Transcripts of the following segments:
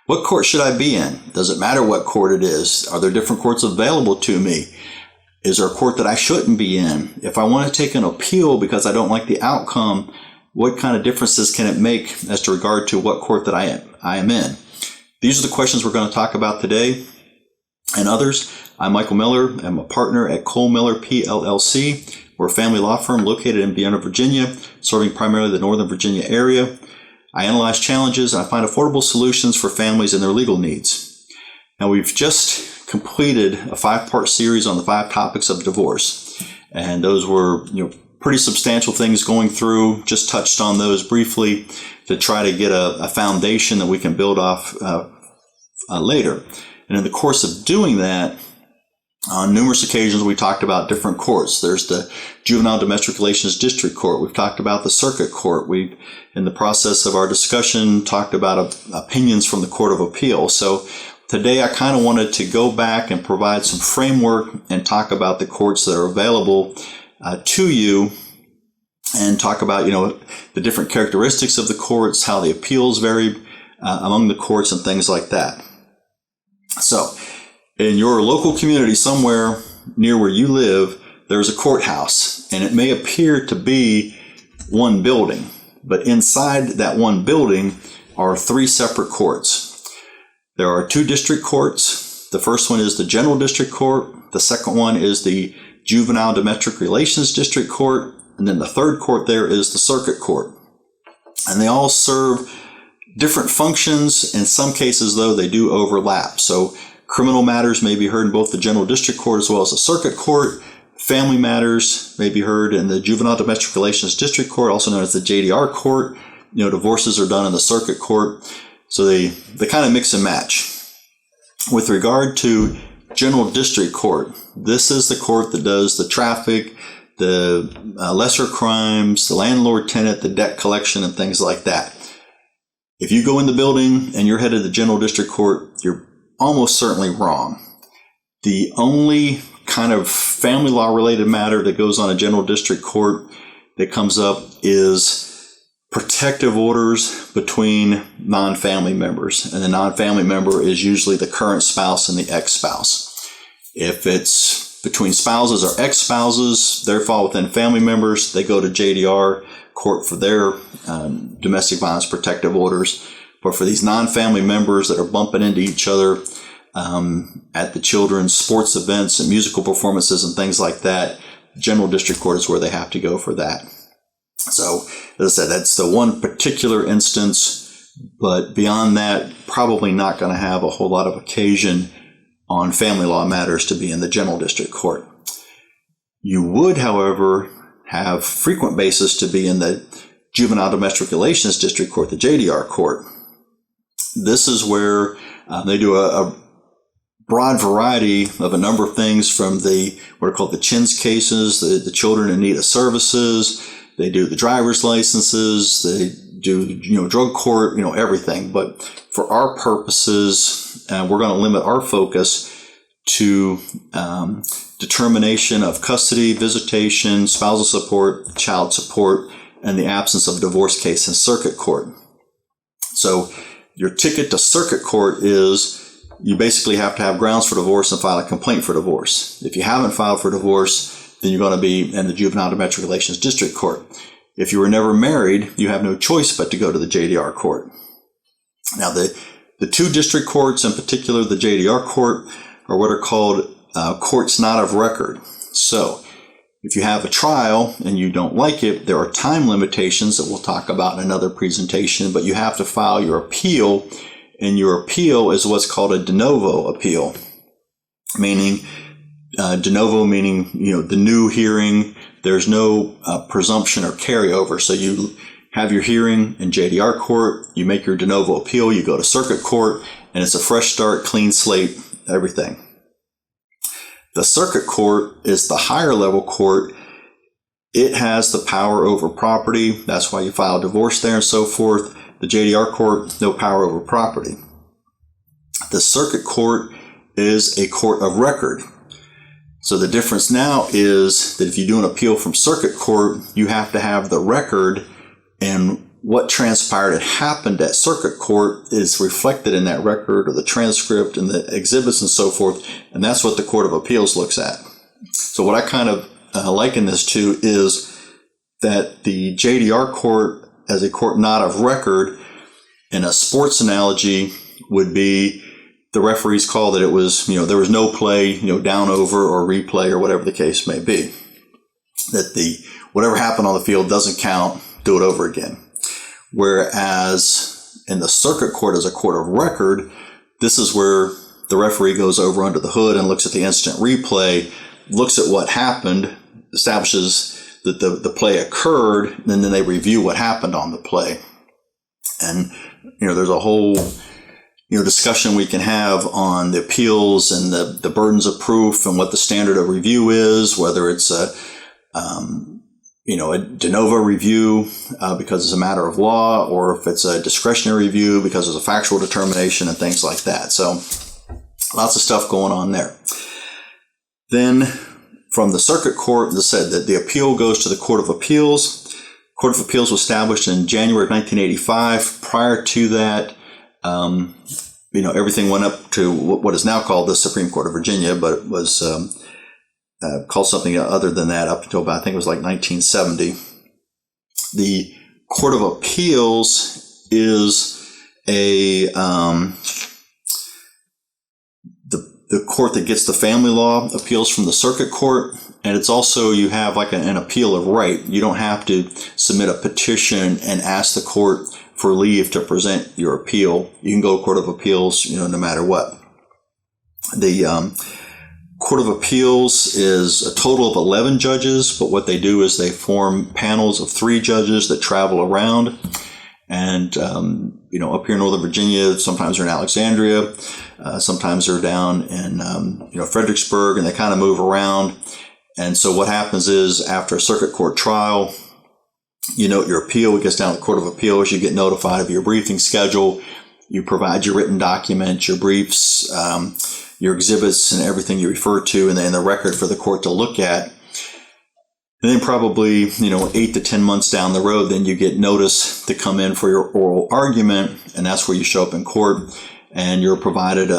What court should I be in? Does it matter what court it is? Are there different courts available to me? Is there a court that I shouldn't be in? If I want to take an appeal because I don't like the outcome, what kind of differences can it make as to regard to what court that I am in? These are the questions we're going to talk about today and others. I'm Michael Miller. I'm a partner at Cole Miller, PLLC. We're a family law firm located in Vienna, Virginia, serving primarily the Northern Virginia area. I analyze challenges and I find affordable solutions for families and their legal needs. Now, we've just completed a 5-part series on the 5 topics of divorce. And those were, pretty substantial things going through. Just touched on those briefly to try to get a foundation that we can build off later. And in the course of doing that, on numerous occasions, we talked about different courts. There's the Juvenile Domestic Relations District Court. We've talked about the Circuit Court. We've, in the process of our discussion, talked about opinions from the Court of Appeal. So today I kind of wanted to go back and provide some framework and talk about the courts that are available to you and talk about, the different characteristics of the courts, how the appeals vary among the courts and things like that. So, in your local community, somewhere near where you live, there's a courthouse, and it may appear to be one building, but inside that one building are 3 separate courts. There are 2 district courts. The first one is the General District Court. The second one is the Juvenile Domestic Relations District Court. And then the third court there is the Circuit Court. And they all serve different functions. In some cases, though, they do overlap. So criminal matters may be heard in both the General District Court as well as the Circuit Court. Family matters may be heard in the Juvenile Domestic Relations District Court, also known as the JDR Court. Divorces are done in the Circuit Court. So they kind of mix and match. With regard to General District Court, this is the court that does the traffic, the lesser crimes, the landlord-tenant, the debt collection, and things like that. If you go in the building and you're headed to the General District Court, you're almost certainly wrong. The only kind of family law related matter that goes on a General District Court that comes up is protective orders between non-family members. And the non-family member is usually the current spouse and the ex-spouse. If it's between spouses or ex-spouses, they fall within family members. They go to JDR court for their domestic violence protective orders. But for these non-family members that are bumping into each other at the children's sports events and musical performances and things like that, General District Court is where they have to go for that. So, as I said, that's the one particular instance, but beyond that, probably not going to have a whole lot of occasion on family law matters to be in the General District Court. You would, however, have frequent basis to be in the Juvenile Domestic Relations District Court, the JDR Court. This is where they do a broad variety of a number of things from what are called the CHINS cases, the children in need of services. They do the driver's licenses. They do, drug court, everything. But for our purposes, we're going to limit our focus to determination of custody, visitation, spousal support, child support, and the absence of a divorce case in circuit court. So your ticket to circuit court is you basically have to have grounds for divorce and file a complaint for divorce. If you haven't filed for divorce, then you're going to be in the Juvenile Domestic Relations District Court. If you were never married, you have no choice but to go to the JDR Court. Now, the 2 district courts, in particular the JDR Court, are what are called courts not of record. So, if you have a trial and you don't like it, there are time limitations that we'll talk about in another presentation, but you have to file your appeal, and your appeal is what's called a de novo appeal, meaning de novo meaning, the new hearing. There's no presumption or carryover. So you have your hearing in JDR court, you make your de novo appeal, you go to circuit court, and it's a fresh start, clean slate, everything. The circuit court is the higher level court. It has the power over property. That's why you file divorce there and so forth. The JDR court, no power over property. The circuit court is a court of record. So the difference now is that if you do an appeal from circuit court, you have to have the record in what transpired and happened at circuit court is reflected in that record or the transcript and the exhibits and so forth, and that's what the Court of Appeals looks at. So what I kind of liken this to is that the JDR court, as a court not of record, in a sports analogy, would be the referee's call that it was, there was no play, down, over, or replay, or whatever the case may be. That whatever happened on the field doesn't count, do it over again. Whereas in the circuit court as a court of record, this is where the referee goes over under the hood and looks at the instant replay, looks at what happened, establishes that the play occurred, and then they review what happened on the play. And, there's a whole, discussion we can have on the appeals and the burdens of proof and what the standard of review is, whether it's a de novo review because it's a matter of law, or if it's a discretionary review because it's a factual determination and things like that. So lots of stuff going on there. Then from the circuit court, it said that the appeal goes to the Court of Appeals. Court of Appeals was established in January of 1985. Prior to that, everything went up to what is now called the Supreme Court of Virginia, but it was called something other than that up until about, I think it was like 1970. The Court of Appeals is the court that gets the family law appeals from the circuit court, and it's also, you have like an appeal of right. You don't have to submit a petition and ask the court for leave to present your appeal. You can go to Court of Appeals, no matter what. The Court of Appeals is a total of 11 judges, but what they do is they form panels of 3 judges that travel around. And, up here in Northern Virginia, sometimes they're in Alexandria, sometimes they're down in, Fredericksburg, and they kind of move around. And so what happens is, after a circuit court trial, your appeal, it gets down to the Court of Appeals, you get notified of your briefing schedule, you provide your written documents, your briefs, your exhibits, and everything you refer to, and then the record for the court to look at. And then probably, 8 to 10 months down the road, then you get notice to come in for your oral argument, and that's where you show up in court, and you're provided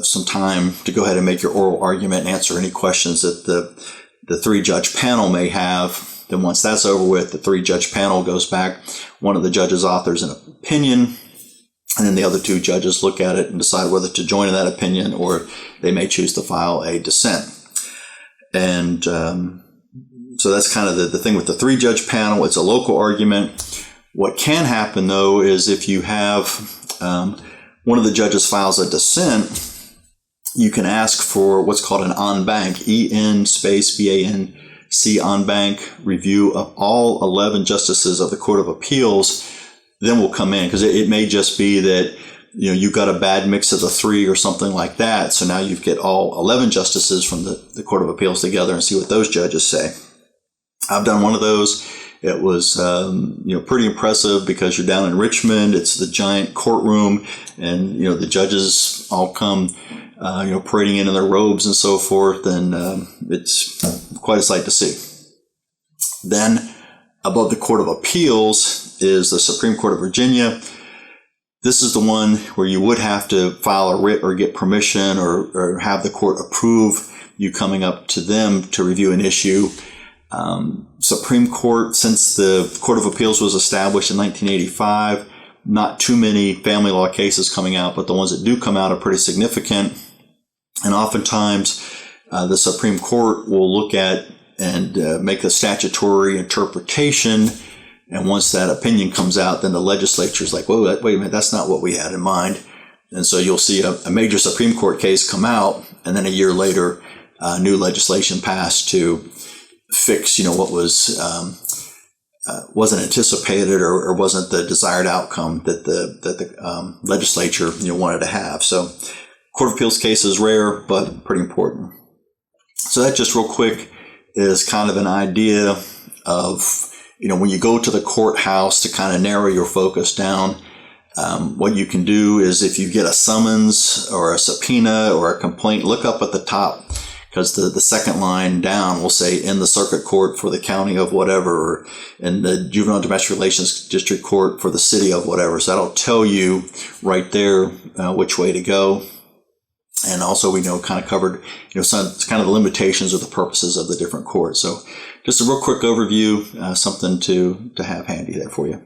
some time to go ahead and make your oral argument and answer any questions that the 3-judge panel may have. Then once that's over with, the 3-judge panel goes back. One of the judges authors an opinion, and then the other 2 judges look at it and decide whether to join in that opinion, or they may choose to file a dissent. And so that's kind of the thing with the 3-judge panel. It's a local argument. What can happen, though, is if you have one of the judges files a dissent, you can ask for what's called an en-banc, E-N-B-A-N-C, en-banc review of all 11 justices of the Court of Appeals. Then we'll come in, because it may just be that you've got a bad mix of the 3 or something like that. So now you get all 11 justices from the Court of Appeals together and see what those judges say. I've done one of those. It was, pretty impressive, because you're down in Richmond. It's the giant courtroom, and, the judges all come, parading in their robes and so forth. And it's quite a sight to see. Then above the Court of Appeals is the Supreme Court of Virginia. This is the one where you would have to file a writ or get permission or have the court approve you coming up to them to review an issue. Supreme Court, since the Court of Appeals was established in 1985, not too many family law cases coming out, but the ones that do come out are pretty significant. And oftentimes, the Supreme Court will look at and make a statutory interpretation. And once that opinion comes out, then the legislature is like, whoa, wait a minute, that's not what we had in mind. And so you'll see a major Supreme Court case come out, and then a year later, new legislation passed to fix, what was wasn't anticipated or wasn't the desired outcome that the legislature wanted to have. So, Court of Appeals case is rare, but pretty important. So that just real quick is kind of an idea of when you go to the courthouse to kind of narrow your focus down. What you can do is, if you get a summons or a subpoena or a complaint, look up at the top because the second line down will say in the circuit court for the county of whatever, or in the juvenile and domestic relations district court for the city of whatever. So that'll tell you right there which way to go. And also we know kind of covered, some kind of the limitations or the purposes of the different courts. So just a real quick overview, something to have handy there for you.